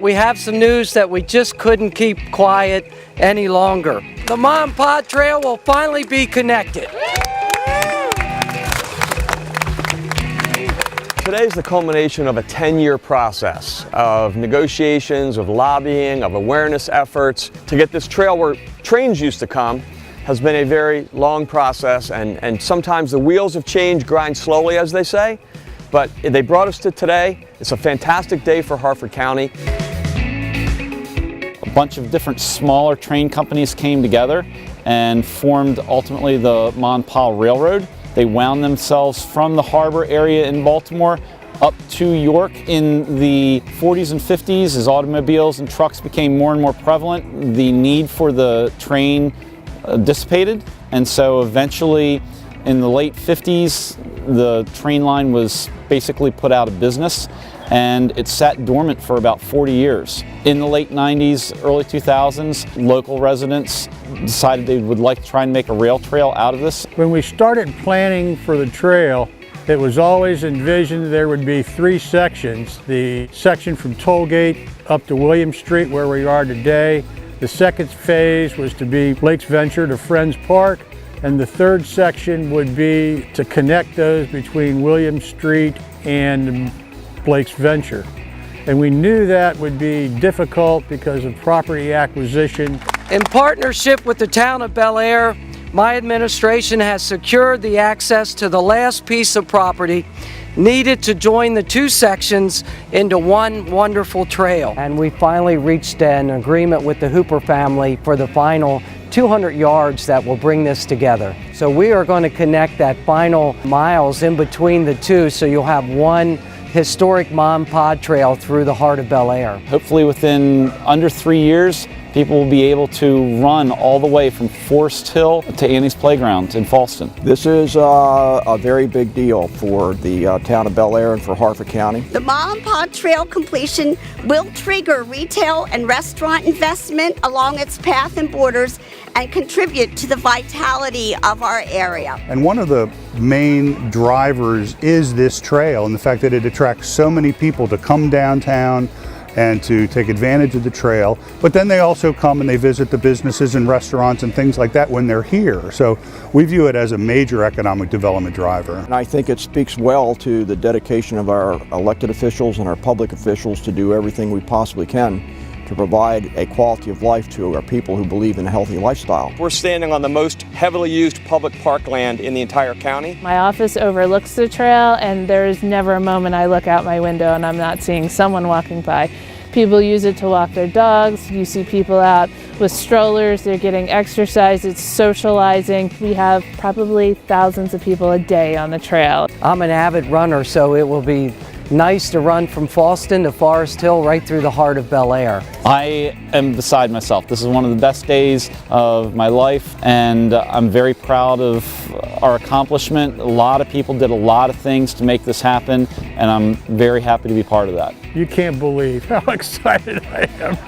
we have some news that we just couldn't keep quiet any longer. The Mom and Pod Trail will finally be connected. Today is the culmination of a 10-year process of negotiations, of lobbying, of awareness efforts. To get this trail where trains used to come has been a very long process, and sometimes the wheels of change grind slowly, as they say, but they brought us to today. It's a fantastic day for Harford County. A bunch of different smaller train companies came together and formed ultimately the Mon-Pah Railroad. They wound themselves from the harbor area in Baltimore up to York in the 40s and 50s. As automobiles and trucks became more and more prevalent, the need for the train dissipated, and so eventually in the late 50s the train line was basically put out of business, and it sat dormant for about 40 years. In the late 90s, early 2000s, local residents decided they would like to try and make a rail trail out of this. When we started planning for the trail, it was always envisioned there would be 3 sections. The section from Tollgate up to William Street, where we are today. The second phase was to be Blake's Venture to Friends Park, and the third section would be to connect those between William Street and Blake's Venture. And we knew that would be difficult because of property acquisition. In partnership with the town of Bel Air, my administration has secured the access to the last piece of property needed to join the 2 sections into one wonderful trail. And we finally reached an agreement with the Hooper family for the final 200 yards that will bring this together. So we are going to connect that final miles in between the 2, so you'll have one historic Mom Pod Trail through the heart of Bel Air. Hopefully within under 3 years, people will be able to run all the way from Forest Hill to Annie's Playground in Fallston. This is a very big deal for the town of Bel Air and for Harford County. The Mom Pod Trail completion will trigger retail and restaurant investment along its path and borders and contribute to the vitality of our area. And one of the main drivers is this trail and the fact that it attracts so many people to come downtown and to take advantage of the trail, but then they also come and they visit the businesses and restaurants and things like that when they're here. So we view it as a major economic development driver. And I think it speaks well to the dedication of our elected officials and our public officials to do everything we possibly can to provide a quality of life to our people who believe in a healthy lifestyle. We're standing on the most heavily used public parkland in the entire county. My office overlooks the trail, and there's never a moment I look out my window and I'm not seeing someone walking by. People use it to walk their dogs. You see people out with strollers. They're getting exercise. It's socializing. We have probably thousands of people a day on the trail. I'm an avid runner, so it will be nice to run from Fallston to Forest Hill right through the heart of Bel Air. I am beside myself. This is one of the best days of my life, and I'm very proud of our accomplishment. A lot of people did a lot of things to make this happen, and I'm very happy to be part of that. You can't believe how excited I am